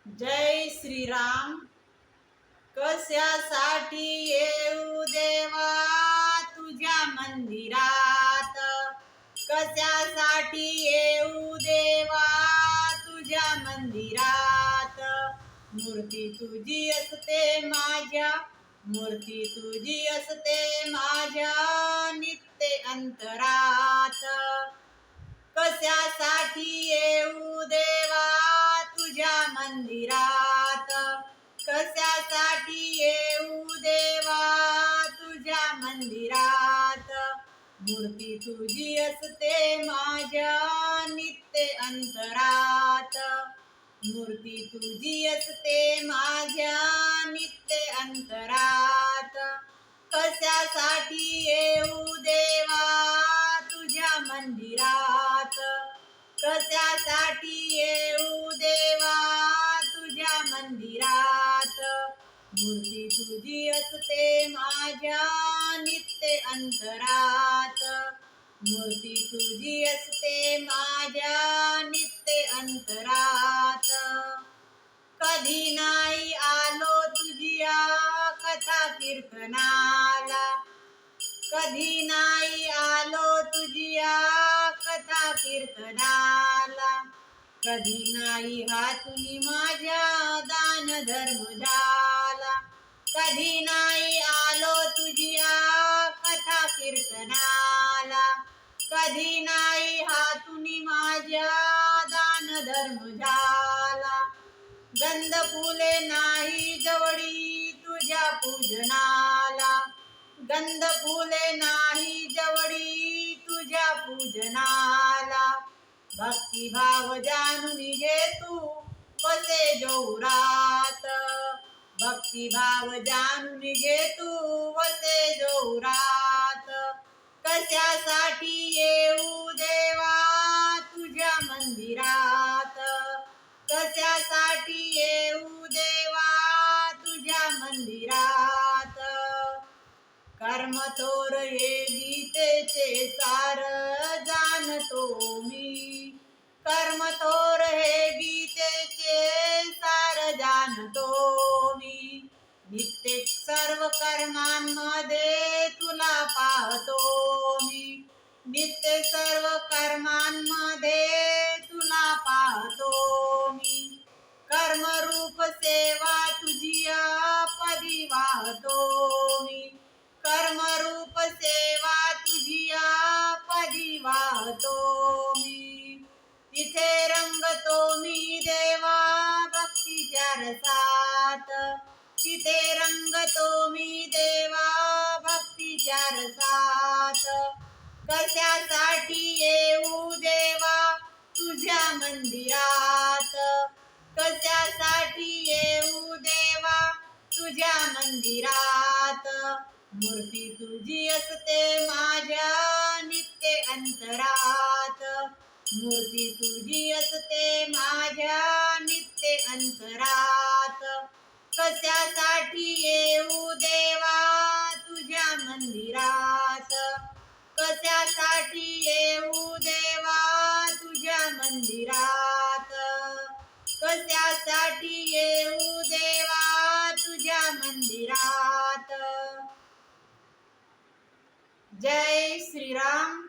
जय श्रीराम. कशासाठी येऊ देवा तुझ्या मंदिरात, कशासाठी येऊ देवा तुझ्या मंदिरात. मूर्ती तुझी असते माझ्या, मूर्ती तुझी असते माझ्या नित्य अंतरात. कशासाठी येऊ देवा तुझ्या मंदिरात, कशासाठी येऊ देवा तुझ्या मंदिरात. मूर्ती तुझी असते माझ्या नित्य अंतरात, मूर्ती तुझी असते माझ्या नित्य अंतरात. कशासाठी येऊ देवा तुझ्या मंदिरात, कशासाठी येऊ देवा तुझ्या मंदिरात. मूर्ती तुझी असते माझ्या नित्य अंतरात, मूर्ती तुझी असते माझ्या नित्य अंतरात. कधी नाही आलो तुझ्या कथा कीर्तनाला, कधी नाही आलो तुझ्या कथा कीर्तनाला. कधी नाही हातून माझ्या दान धर्म झाला, कधी नाही आलो तुझ्या कथा कीर्तनाला. कधी नाही हातून माझ्या दान धर्म झाला. गंध फुले नाही जवळी तुझ्या पूजनाला, गंध फुले नाही जवळी तुझ्या पूजनाला. भक्तिभाव जाणून घे तू वसे जोरात, भक्तिभाव जाणून घे तू वसे जोरात. कशासाठी येऊ देवा तुझ्या मंदिरात, कशासाठी येऊ देवा तुझ्या मंदिरात. कर्म थोर हे गीतेचे सार जाणतो मी, कर्म थोर हे गीतेचे सार जाणतो मी. नित्य सर्व कर्मांमध्ये तुला पाहतो मी, नित्य सर्व कर्मांमध्ये तुला पाहतो मी. कर्मरूप सेवा तुझी पदी वाहतो मी, कर्मरूप सेवा तुझी पदी वाहतो मी. तिथे रंगतो मी देवा भक्तीच्या रसात, तिथे रंगतो मी देवा भक्तीच्या रसात. कशासाठी येऊ देवा तुझ्या मंदिरात, कशासाठी येऊ देवा तुझ्या मंदिरात. मूर्ती तुझी असते माझ्या नित्य अंतरात, मूर्ती तुझी असते माझ्या नित्य अंतरात. कशासाठी येऊ देवा तुझ्या मंदिरात, कशासाठी येऊ देवा तुझ्या मंदिरात. कशासाठी येऊ देवा तुझ्या मंदिरात. जय श्रीराम.